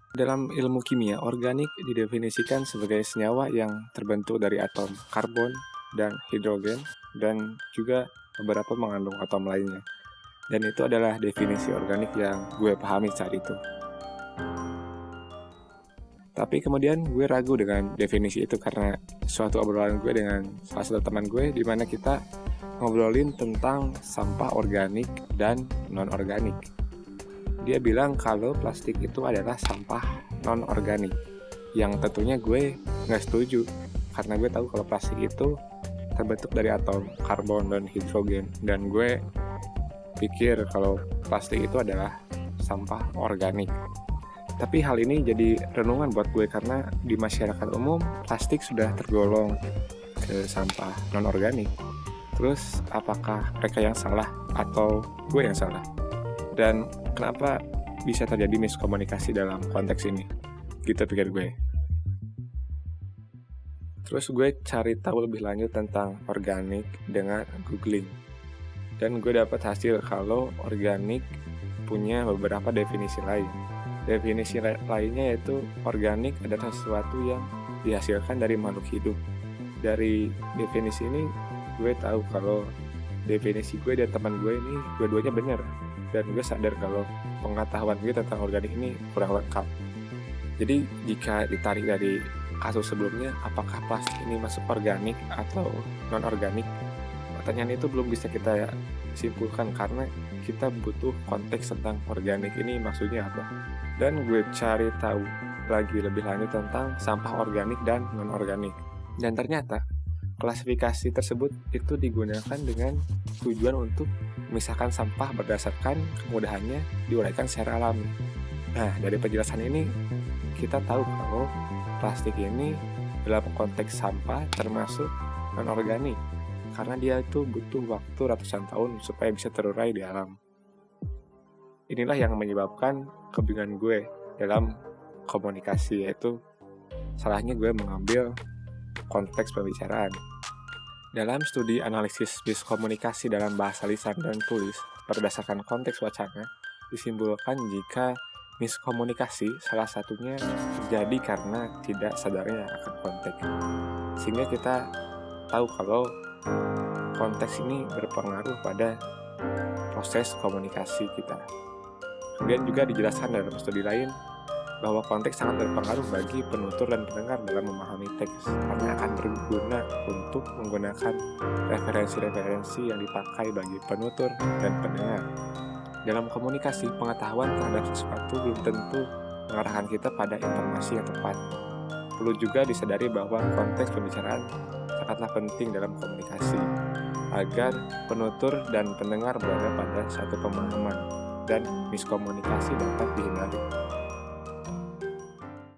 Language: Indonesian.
Dalam ilmu kimia, organik didefinisikan sebagai senyawa yang terbentuk dari atom karbon dan hidrogen dan juga beberapa mengandung atom lainnya. Dan itu adalah definisi organik yang gue pahami saat itu. Tapi kemudian gue ragu dengan definisi itu karena suatu obrolan gue dengan salah satu teman gue di mana kita ngobrolin tentang sampah organik dan non-organik. Dia bilang kalau plastik itu adalah sampah non-organik, yang tentunya gue nggak setuju karena gue tahu kalau plastik itu terbentuk dari atom karbon dan hidrogen, dan gue pikir kalau plastik itu adalah sampah organik. Tapi hal ini jadi renungan buat gue karena di masyarakat umum plastik sudah tergolong ke sampah non-organik. Terus apakah mereka yang salah atau gue yang salah? Dan kenapa bisa terjadi miskomunikasi dalam konteks ini? Gitu pikir gue. Terus gue cari tahu lebih lanjut tentang organik dengan googling. Dan gue dapat hasil kalau organik punya beberapa definisi lain. Definisi lainnya yaitu organik adalah sesuatu yang dihasilkan dari makhluk hidup. Dari definisi ini gue tahu kalau definisi gue dan teman gue ini dua-duanya benar. Dan gue sadar kalau pengetahuan gue tentang organik ini kurang lengkap. Jadi jika ditarik dari kasus sebelumnya, apakah plastik ini masuk organik atau non-organik? Pertanyaan itu belum bisa kita simpulkan karena kita butuh konteks tentang organik ini maksudnya apa. Dan gue cari tahu lagi lebih lanjut tentang sampah organik dan non-organik. Dan ternyata klasifikasi tersebut itu digunakan dengan tujuan untuk memisahkan sampah berdasarkan kemudahannya diuraikan secara alami. Nah, dari penjelasan ini kita tahu kalau plastik ini dalam konteks sampah termasuk non-organik karena dia itu butuh waktu ratusan tahun supaya bisa terurai di alam. Inilah yang menyebabkan kebingungan gue dalam komunikasi, yaitu salahnya gue mengambil konteks pembicaraan. Dalam studi analisis miskomunikasi dalam bahasa lisan dan tulis berdasarkan konteks wacana, disimpulkan jika miskomunikasi salah satunya terjadi karena tidak sadarnya akan konteks. Sehingga kita tahu kalau konteks ini berpengaruh pada proses komunikasi kita. Kemudian juga dijelaskan dalam studi lain bahwa konteks sangat berpengaruh bagi penutur dan pendengar dalam memahami teks karena akan berguna untuk menggunakan referensi-referensi yang dipakai bagi penutur dan pendengar. Dalam komunikasi, pengetahuan terhadap sesuatu belum tentu mengarahkan kita pada informasi yang tepat. Perlu juga disadari bahwa konteks pembicaraan sangatlah penting dalam komunikasi agar penutur dan pendengar berada pada satu pemahaman dan miskomunikasi dapat dihindari.